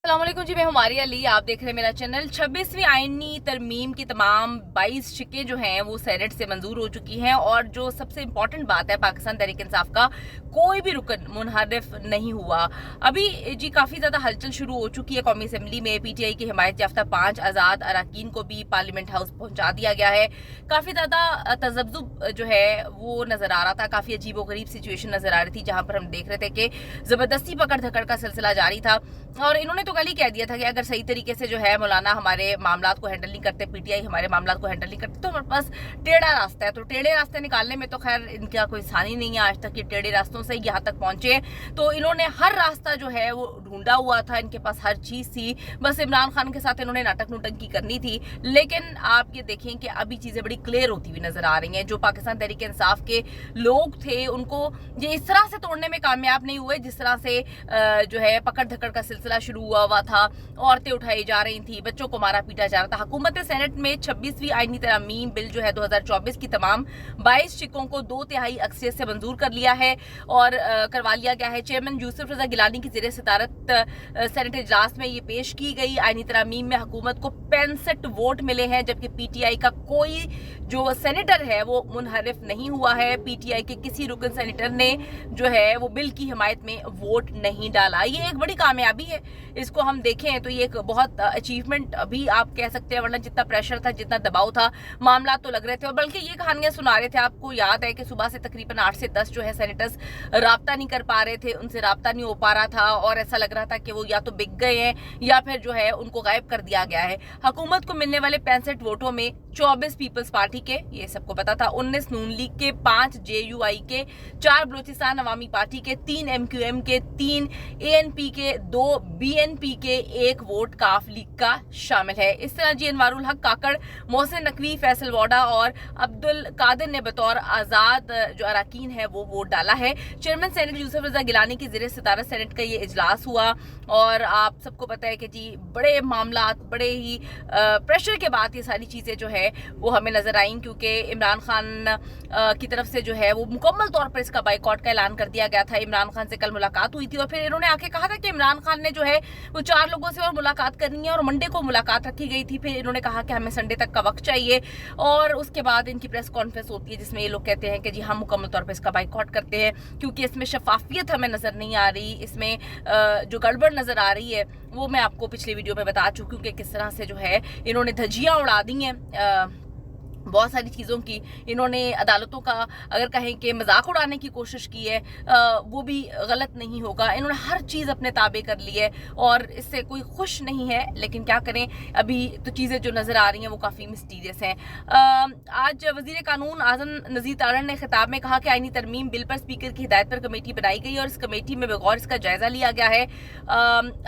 अस्सलामुअलैकुम जी, मैं हूं मारिया अली। आप देख रहे हैं मेरा चैनल। 26वीं आईनी तरमीम की तमाम 22 शिकें जो हैं वो सेनेट से मंजूर हो चुकी हैं और जो सबसे इम्पोर्टेंट बात है, पाकिस्तान तहरीक इंसाफ का कोई भी रुकन मुनहरफ नहीं हुआ। अभी जी काफ़ी ज़्यादा हलचल शुरू हो चुकी है कौमी असम्बली में। PTI की हिमायत याफ्ता 5 आज़ाद अरकान को भी पार्लियामेंट हाउस पहुंचा दिया गया है। काफ़ी ज़्यादा तजब्जुब जो है वो नज़र आ रहा था, काफ़ी अजीब व गरीब सिचुएशन नज़र आ रही थी, जहाँ पर हम देख रहे थे कि ज़बरदस्ती पकड़ धकड़ का सिलसिला जारी था। और इन्होंने तो कल ही कह दिया था कि अगर सही तरीके से जो है मौलाना हमारे मामलात को हैंडल नहीं करते, PTI हमारे मामलात को हैंडल नहीं करते, तो हमारे पास टेढ़ा रास्ता है। तो टेढ़े रास्ते निकालने में तो खैर इनका कोई सानी नहीं है, आज तक ये टेढ़े रास्तों से यहाँ तक पहुंचे। तो इन्होंने हर रास्ता जो है वो ढूंढा हुआ था, इनके पास हर चीज़ थी, बस इमरान खान के साथ इन्होंने नाटक नुटंकी करनी थी। लेकिन आप ये देखें कि अभी चीज़ें बड़ी क्लियर होती हुई नजर आ रही हैं। जो पाकिस्तान तहरीक इंसाफ के लोग थे उनको ये इस तरह से तोड़ने में कामयाब नहीं हुए जिस तरह से जो है पकड़ धकड़ का सिलसिला शुरू हुआ था। औरतें उठाई जा रही थी, बच्चों को मारा पीटा जा रहा था। हुकूमत सेनेट में 26वीं आईनी तरमीम बिल जो है 2024 की तमाम 22 शिकों को 2/3 अक्सरियत से मंजूर कर लिया है और करवा लिया गया है। चेयरमैन यूसुफ रजा गिलानी की ज़ेरे सदारत सेनेट इजलास में ये पेश की गई आईनी तरमीम में हुकूमत को 65 वोट मिले हैं, जबकि PTI का कोई जो सेनेटर है वो मुनहरिफ नहीं हुआ है। PTI के किसी रुकन सेनेटर ने जो है वो बिल की हिमायत में वोट नहीं डाला। ये एक बड़ी कामयाबी है, इसको हम देखें तो ये एक बहुत अचीवमेंट अभी आप कह सकते हैं, वरना जितना प्रेशर था, जितना दबाव था, मामला तो लग रहे थे। और बल्कि ये कहानियां सुना रहे थे, आपको याद है कि सुबह से तकरीबन 8 से 10 जो है सेनेटर्स राब्ता नहीं कर पा रहे थे, उनसे राब्ता नहीं हो पा रहा था और ऐसा लग रहा था कि वो या तो बिक गए हैं या फिर जो है उनको गायब कर दिया गया है। हुकूमत को मिलने वाले 65 वोटों में 24 पीपल्स पार्टी के, ये सबको पता था, 19 नून लीग के, 5 JUI के, 4 बलोचिस्तान अवामी पार्टी के, 3 MQM के, 3 ANP के, 2 BNP के, 1 वोट काफ लीग का शामिल है। इस तरह जी अनवारुल हक काकड़, मोहसिन नकवी, फैसल वाडा और अब्दुल कादिर ने बतौर आज़ाद जो अरकान है वो वोट डाला है। चेयरमैन सेनेट यूसुफ रजा गिलानी की ज़ेरे सदारत सेनेट का ये इजलास हुआ और आप सबको पता है कि जी बड़े मामलात, बड़े ही प्रेशर के बाद ये सारी चीज़ें जो है वो हमें नजर आई, क्योंकि इमरान खान की तरफ से जो है वो मुकम्मल तौर पर इसका बाइकआउट का ऐलान कर दिया गया था। इमरान खान से कल मुलाकात हुई थी और फिर इन्होंने आके कहा था कि इमरान खान ने जो है वो 4 लोगों से और मुलाकात करनी है और मंडे को मुलाकात रखी गई थी। फिर इन्होंने कहा कि हमें संडे तक का वक्त चाहिए और उसके बाद इनकी प्रेस कॉन्फ्रेंस होती है जिसमें ये लोग कहते हैं कि जी हम मुकम्मल तौर पर इसका बाइकआउट करते हैं, क्योंकि इसमें शफाफियत हमें नजर नहीं आ रही, इसमें जो गड़बड़ नजर आ रही है वो मैं आपको पिछले वीडियो में बता चुकी हूँ कि किस तरह से जो है इन्होंने धज्जियां उड़ा दी हैं। बहुत सारी चीज़ों की इन्होंने अदालतों का अगर कहें कि मजाक उड़ाने की कोशिश की है, वो भी गलत नहीं होगा। इन्होंने हर चीज़ अपने ताबे कर ली है और इससे कोई खुश नहीं है, लेकिन क्या करें, अभी तो चीज़ें जो नज़र आ रही हैं वो काफ़ी मिस्टीरियस हैं। आज वज़ीर कानून आज़म नज़ीर तारण ने खिताब में कहा कि आईनी तरमीम बिल पर स्पीकर की हिदायत पर कमेटी बनाई गई और इस कमेटी में बगौर इसका जायज़ा लिया गया है।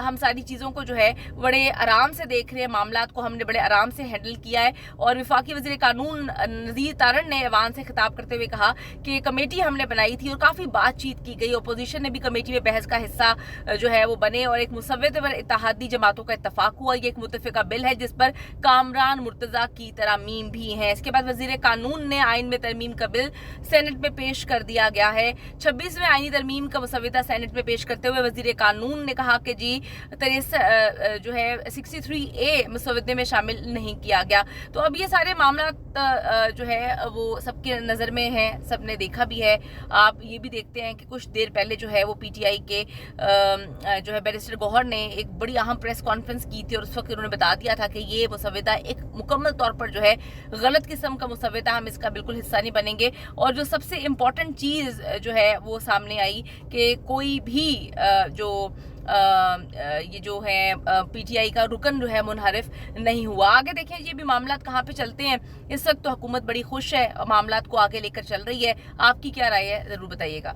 हम सारी चीज़ों को जो है बड़े आराम से देख रहे हैं, मामलात को हमने बड़े आराम से हैंडल किया है। और वफाकी वज़ीर कानून नज़ीर तारण ने ऐवान से खिताब करते हुए कहा कि कमेटी हमने बनाई थी और काफ़ी बातचीत की गई, अपोजिशन ने भी कमेटी में बहस का हिस्सा जो है वो बने और एक मुसव्वदे पर इत्तेहादी जमातों का इत्तफाक हुआ। ये एक मुत्तफ़िका बिल है जिस पर कामरान मुर्तज़ा की तरमीम भी है। इसके बाद वज़ीर कानून ने आइन में तरमीम का बिल सेनेट में पेश कर दिया गया है। 26वें आइनी तरमीम का मुसव्वदा सेनेट में पेश करते हुए वज़ीर कानून ने कहा कि जी जो है 63A मुसव्वदे में शामिल नहीं किया गया। तो अब ये सारे मामला जो है वो सबके नज़र में है, सबने देखा भी है। आप ये भी देखते हैं कि कुछ देर पहले जो है वो PTI के जो है बैरिस्टर गौहर ने एक बड़ी अहम प्रेस कॉन्फ्रेंस की थी और उस वक्त उन्होंने बता दिया था कि ये मुसव्वदा एक मुकम्मल तौर पर जो है गलत किस्म का मुसव्वदा, हम इसका बिल्कुल हिस्सा नहीं बनेंगे। और जो सबसे इम्पोर्टेंट चीज़ जो है वो सामने आई कि कोई भी जो ये जो है PTI का रुकन जो है मुनहरिफ नहीं हुआ। आगे देखें ये भी मामलात कहाँ पे चलते हैं। इस वक्त तो हुकूमत बड़ी खुश है, मामलात को आगे लेकर चल रही है। आपकी क्या राय है, ज़रूर बताइएगा।